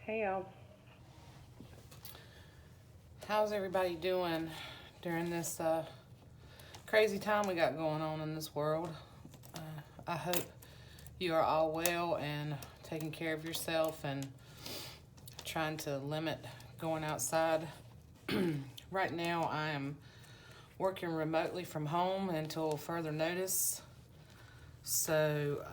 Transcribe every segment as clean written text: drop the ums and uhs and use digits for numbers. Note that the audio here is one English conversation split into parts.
Hey y'all. How's everybody doing during this crazy time we got going on in this world? I hope you are all well and taking care of yourself and trying to limit going outside. Right now I am working remotely from home until further notice. So,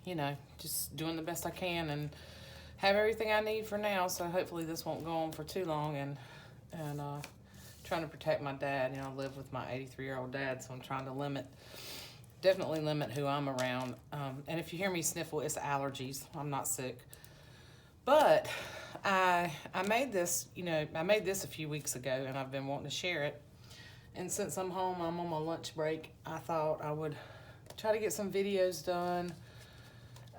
you know, just doing the best I can and have everything I need for now. So hopefully this won't go on for too long, and trying to protect my dad. You know, I live with my 83-year-old dad, so I'm trying to definitely limit who I'm around. And if you hear me sniffle, it's allergies. I'm not sick. But I made this, I made this a few weeks ago, and I've been wanting to share it. And since I'm home, I'm on my lunch break, I thought I would try to get some videos done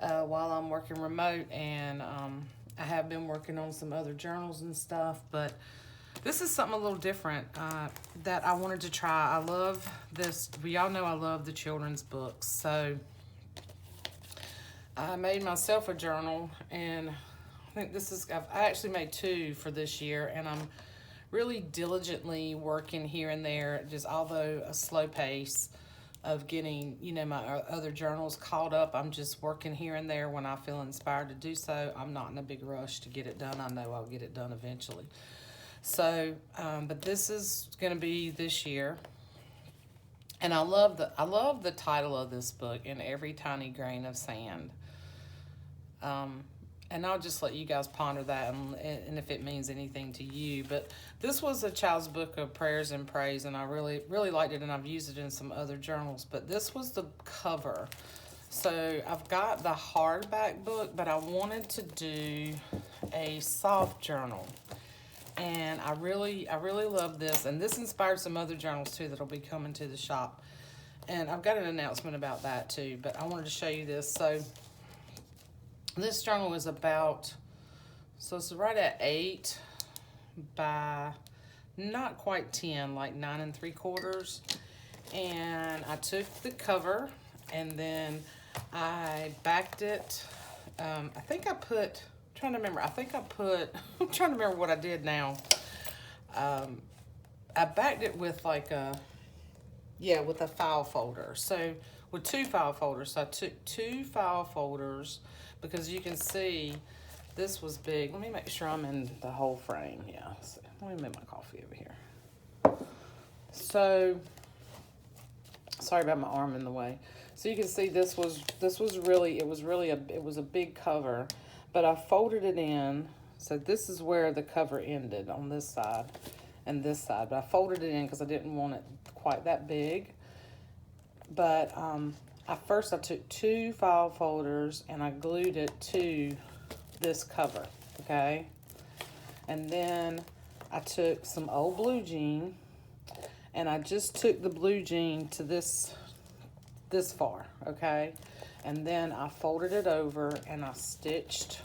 while I'm working remote. And I have been working on some other journals and stuff, but this is something a little different that I wanted to try. I love this. Y'all know I love the children's books. So I made myself a journal, and I think I actually made two for this year, and I'm really diligently working here and there, just although a slow pace of getting, my other journals caught up. I'm just working here and there when I feel inspired to do so. I'm not in a big rush to get it done. I know I'll get it done eventually. So, but this is going to be this year. And I love the title of this book, In Every Tiny Grain of Sand. And I'll just let you guys ponder that and if it means anything to you. But this was a child's book of prayers and praise, and I really, really liked it, and I've used it in some other journals. But this was the cover. So I've got the hardback book, but I wanted to do a soft journal. And I really love this. And this inspired some other journals too that'll be coming to the shop. And I've got an announcement about that too, but I wanted to show you this. So this journal is so it's right at 8 by not quite 10, like 9 3/4. And I took the cover and then I backed it. I'm trying to remember what I did now. I backed it with with a file folder. So with two file folders. So I took two file folders because you can see this was big. Let me make sure I'm in the whole frame. Yeah. So let me make my coffee over here. So sorry about my arm in the way. So you can see it was a big cover, but I folded it in. So this is where the cover ended on this side and this side. But I folded it in because I didn't want it quite that big. But I took two file folders and I glued it to this cover, okay? And then I took some old blue jean and I just took the blue jean to this far, okay? And then I folded it over and I stitched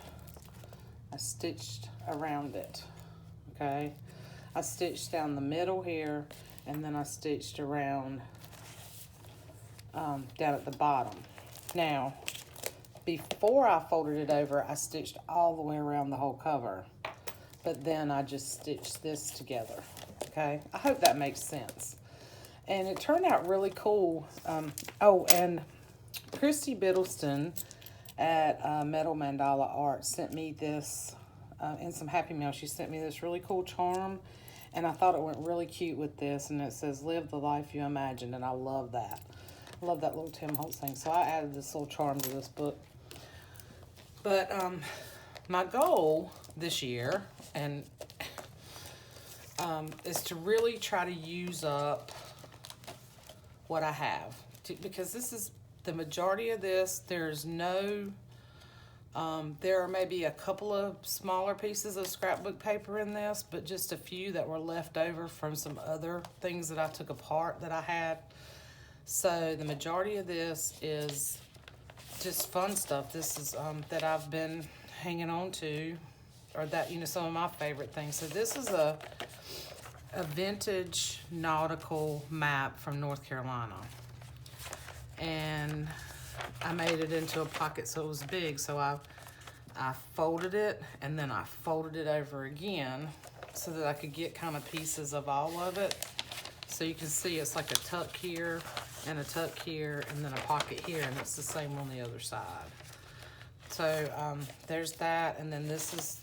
around it, okay? I stitched down the middle here, and then I stitched around down at the bottom. Now, before I folded it over, I stitched all the way around the whole cover, but then I just stitched this together, okay? I hope that makes sense. And it turned out really cool. And Christy Biddleston at Metal Mandala Art sent me this in some Happy Mail. She sent me this really cool charm, and I thought it went really cute with this, and it says, "Live the life you imagined," and I love that. I love that little Tim Holtz thing, so I added this little charm to this book. But my goal this year is to really try to use up what I have, because this is the majority of this. There's no, there are maybe a couple of smaller pieces of scrapbook paper in this, but just a few that were left over from some other things that I took apart that I had. So the majority of this is just fun stuff. This is that I've been hanging on to, or that, some of my favorite things. So this is a vintage nautical map from North Carolina. And I made it into a pocket so it was big. So I I folded it, and then I folded it over again so that I could get kind of pieces of all of it. So you can see it's like a tuck here and a tuck here and then a pocket here, and it's the same on the other side. So there's that, and then this is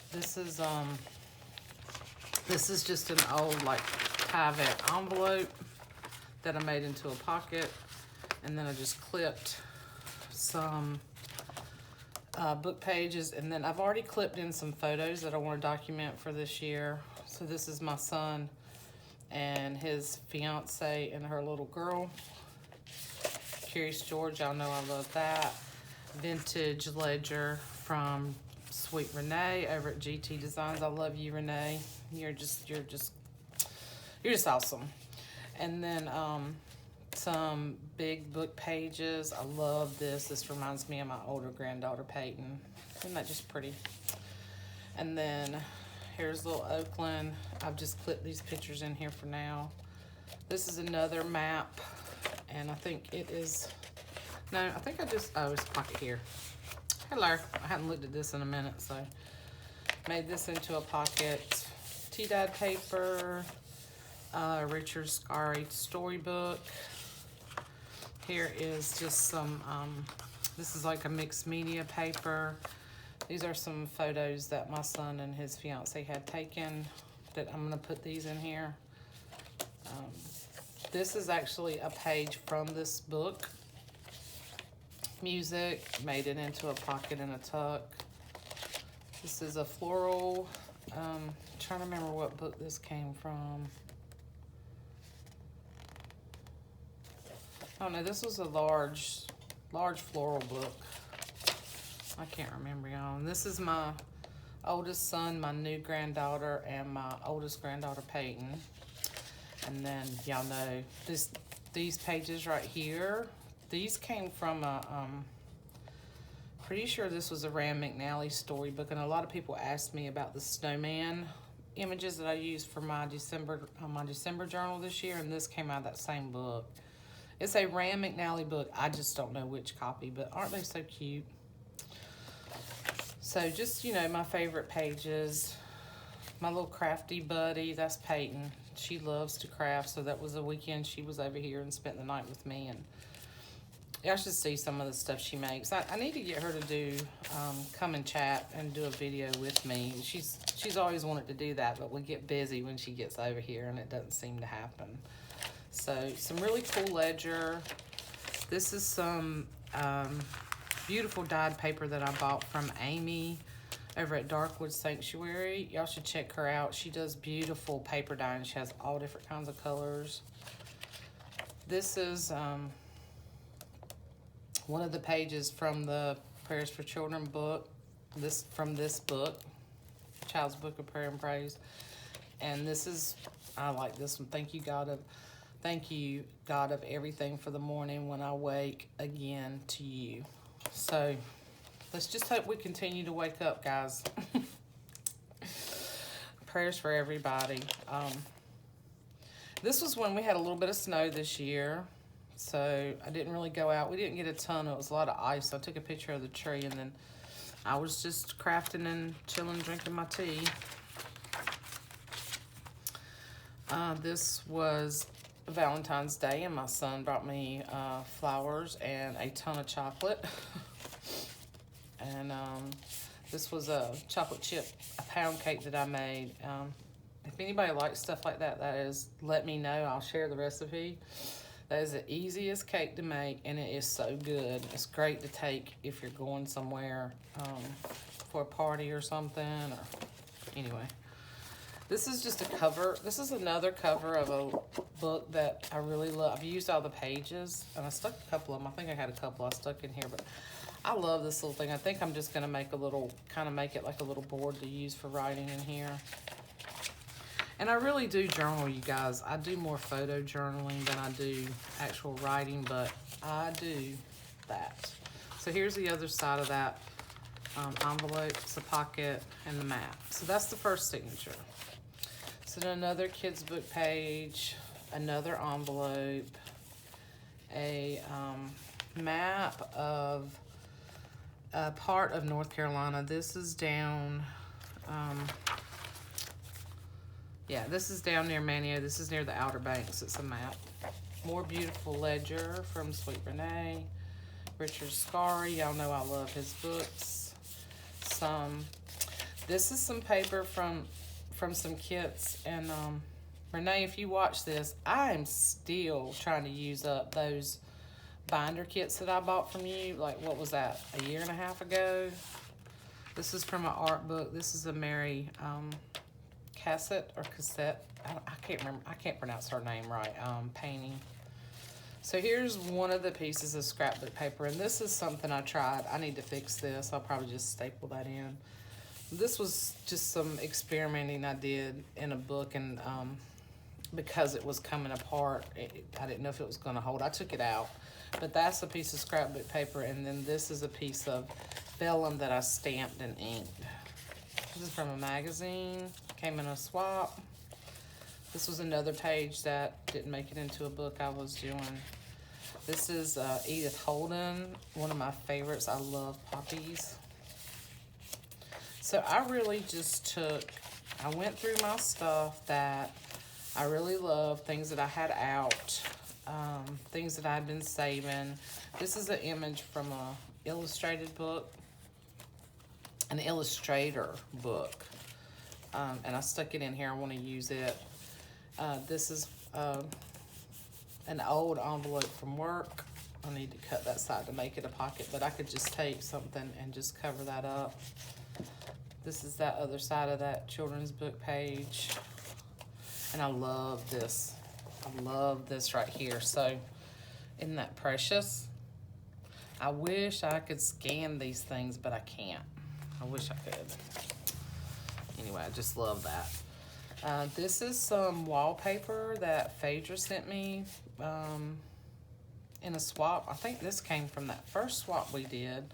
just an old like Tyvek envelope that I made into a pocket, and then I just clipped some book pages, and then I've already clipped in some photos that I want to document for this year. So this is my son and his fiance and her little girl. Curious George, y'all know I love that. Vintage ledger from Sweet Renee over at GT Designs. I love you, Renee. You're just awesome. And then some big book pages. I love this. This reminds me of my older granddaughter Peyton. Isn't that just pretty? And then here's little Oakland. I've just clipped these pictures in here for now. This is another map, and I think it is, no, I think I just, oh, it's a pocket here. Hello, I hadn't looked at this in a minute, so made this into a pocket. Tea-dyed paper, Richardson storybook. Here is just some, this is like a mixed media paper. These are some photos that my son and his fiance had taken that I'm gonna put these in here. This is actually a page from this book. Music, made it into a pocket and a tuck. This is a floral, trying to remember what book this came from. Oh no, this was a large floral book. I can't remember, y'all. And this is my oldest son, my new granddaughter, and my oldest granddaughter Peyton. And then y'all know these pages right here. These came from a pretty sure this was a Rand McNally storybook, and a lot of people asked me about the snowman images that I used for my December journal this year, and this came out of that same book. It's a Rand McNally book. I just don't know which copy, but aren't they so cute? So just, you know, my favorite pages. My little crafty buddy, that's Peyton. She loves to craft, so that was a weekend she was over here and spent the night with me, and y'all should see some of the stuff she makes. I need to get her to do, come and chat and do a video with me. She's always wanted to do that, but we get busy when she gets over here, and it doesn't seem to happen. So some really cool ledger. This is some beautiful dyed paper that I bought from Amy over at Darkwood Sanctuary. Y'all should check her out. She does beautiful paper dyeing. She has all different kinds of colors. This is one of the pages from the Prayers for Children book. From this book, Child's Book of Prayer and Praise. And this is, I like this one. Thank you, God of everything, for the morning when I wake again to you. So let's just hope we continue to wake up, guys. Prayers for everybody. This was when we had a little bit of snow this year, so I didn't really go out. We didn't get a ton. It was a lot of ice. So I took a picture of the tree, and then I was just crafting and chilling, drinking my tea. This was Valentine's Day, and my son brought me flowers and a ton of chocolate. And this was a chocolate chip, a pound cake that I made. If anybody likes stuff like that, let me know. I'll share the recipe. That is the easiest cake to make, and it is so good. It's great to take if you're going somewhere for a party or something. Or anyway, this is just a cover. This is another cover of a book that I really love. I've used all the pages, and I stuck a couple of them. I think I had a couple I stuck in here, but I love this little thing. I think I'm just going to make a little, kind of make it like a little board to use for writing in here. And I really do journal, you guys. I do more photo journaling than I do actual writing, but I do that. So here's the other side of that envelope. It's a pocket and the map. So that's the first signature. So then another kid's book page, another envelope, a map of part of North Carolina. This is down, yeah, this is down near Manio. This is near the Outer Banks. It's a map. More Beautiful Ledger from Sweet Renee. Richard Scarry, y'all know I love his books. This is some paper from some kits, and Renee, if you watch this, I am still trying to use up those binder kits that I bought from you. Like, what was that, a year and a half ago? This is from an art book. This is a Mary Cassette. I can't remember. I can't pronounce her name right. Painting. So here's one of the pieces of scrapbook paper, and this is something I tried. I need to fix this. I'll probably just staple that in. This was just some experimenting I did in a book, and because it was coming apart, I didn't know if it was going to hold. I took it out, but that's a piece of scrapbook paper, and then this is a piece of vellum that I stamped and inked. This is from a magazine. Came in a swap. This was another page that didn't make it into a book I was doing. This is Edith Holden, one of my favorites. I love poppies. So I really just I went through my stuff that I really love, things that I had out, things that I'd been saving. This is an image from a illustrated book, an illustrator book. And I stuck it in here. I want to use it. This is an old envelope from work. I need to cut that side to make it a pocket, but I could just take something and just cover that up. This is that other side of that children's book page. And I love this. I love this right here. So, isn't that precious? I wish I could scan these things, but I can't. I wish I could. Anyway, I just love that. This is some wallpaper that Faydra sent me in a swap. I think this came from that first swap we did.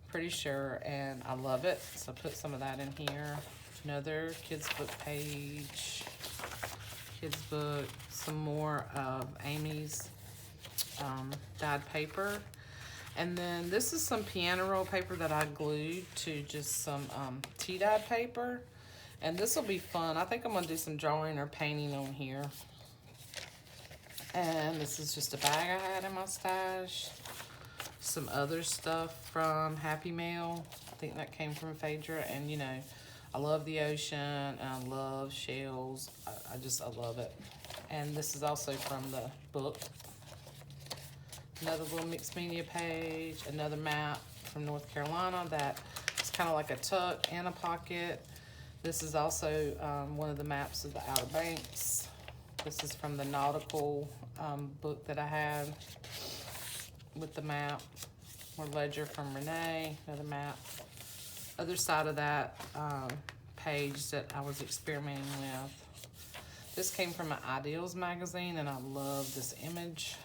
Pretty sure, and I love it. So put some of that in here. Another kids book page. Kids book. Some more of Amy's dyed paper. And then this is some piano roll paper that I glued to just some tea dyed paper. And this will be fun. I think I'm gonna do some drawing or painting on here. And this is just a bag I had in my stash. Some other stuff from Happy Mail. I think that came from Faydra. And you know, I love the ocean and I love shells. I love it. And this is also from the book. Another little mixed media page. Another map from North Carolina that is kind of like a tuck and a pocket. This is also one of the maps of the Outer Banks. This is from the nautical book that I had with the map. More ledger from Renee, another map. Other side of that page that I was experimenting with. This came from an Ideals magazine, and I love this image.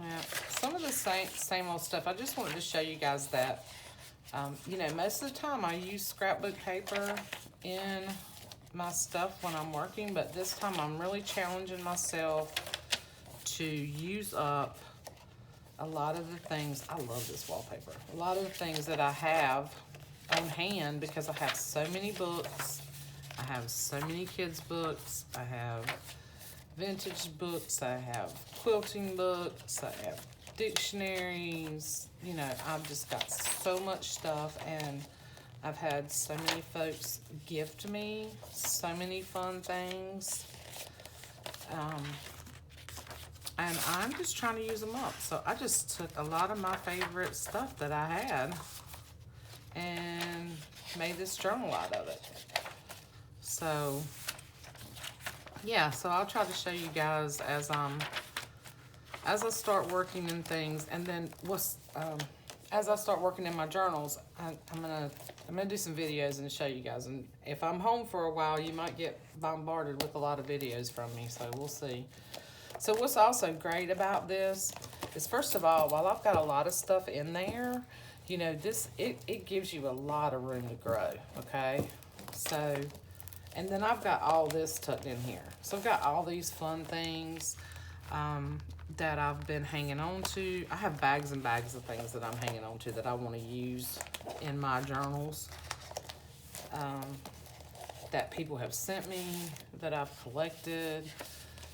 Yeah, some of the same old stuff. I just wanted to show you guys that, you know, most of the time I use scrapbook paper in my stuff when I'm working, but this time I'm really challenging myself to use up a lot of the things. I love this wallpaper. A lot of the things that I have on hand because I have so many books. I have so many kids' books. I have vintage books. I have quilting books. I have dictionaries. You know, I've just got so much stuff, and I've had so many folks gift me so many fun things. And I'm just trying to use them up. So I just took a lot of my favorite stuff that I had and made this journal out of it. So yeah, so I'll try to show you guys as I start working in things, and then as I start working in my journals, I'm gonna do some videos and show you guys. And if I'm home for a while, you might get bombarded with a lot of videos from me. So we'll see. So what's also great about this is, first of all, while I've got a lot of stuff in there, you know, it gives you a lot of room to grow. Okay, so. And then I've got all this tucked in here. So I've got all these fun things. that I've been hanging on to. I have bags and bags of things that I'm hanging on to that I want to use in my journals, that people have sent me, that I've collected.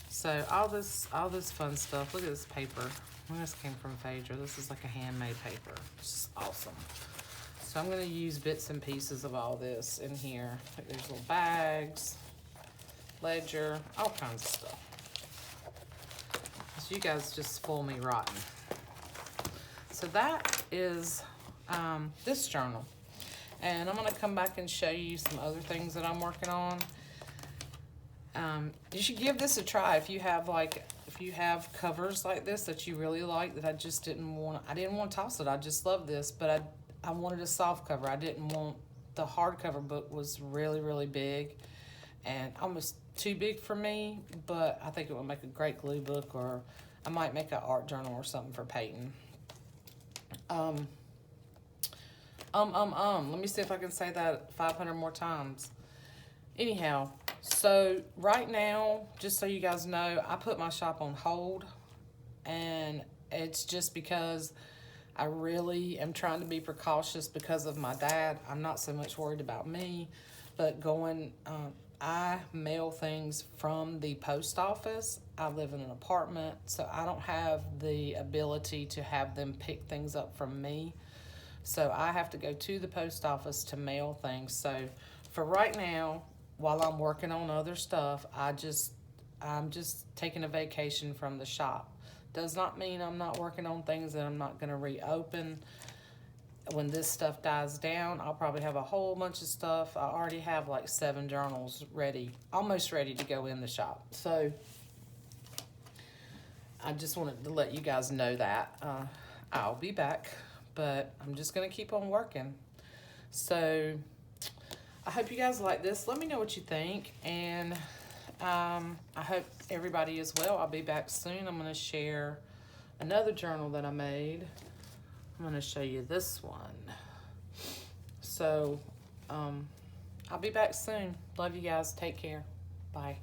So all this fun stuff. Look at this paper. This came from Faydra. This is like a handmade paper. It's just awesome. So I'm going to use bits and pieces of all this in here. Like there's little bags, ledger, all kinds of stuff. So you guys just spoil me rotten. So that is this journal. And I'm going to come back and show you some other things that I'm working on. You should give this a try if you have covers like this that you really like that I didn't want to toss it. I just love this, but I wanted a soft cover. I didn't want the hardcover book was really, really big and almost too big for me, but I think it would make a great glue book, or I might make an art journal or something for Peyton. Let me see if I can say that 500 more times. Anyhow, so right now, just so you guys know, I put my shop on hold, and it's just because I really am trying to be precautious because of my dad. I'm not so much worried about me, but I mail things from the post office. I live in an apartment, so I don't have the ability to have them pick things up from me. So I have to go to the post office to mail things. So for right now, while I'm working on other stuff, I'm just taking a vacation from the shop. Does not mean I'm not working on things that I'm not going to reopen. When this stuff dies down, I'll probably have a whole bunch of stuff. I already have like 7 journals ready, almost ready to go in the shop. So I just wanted to let you guys know that. I'll be back, but I'm just going to keep on working. So I hope you guys like this. Let me know what you think, and I hope everybody is well. I'll be back soon. I'm going to share another journal that I made. I'm going to show you this one. So I'll be back soon. Love you guys. Take care. Bye.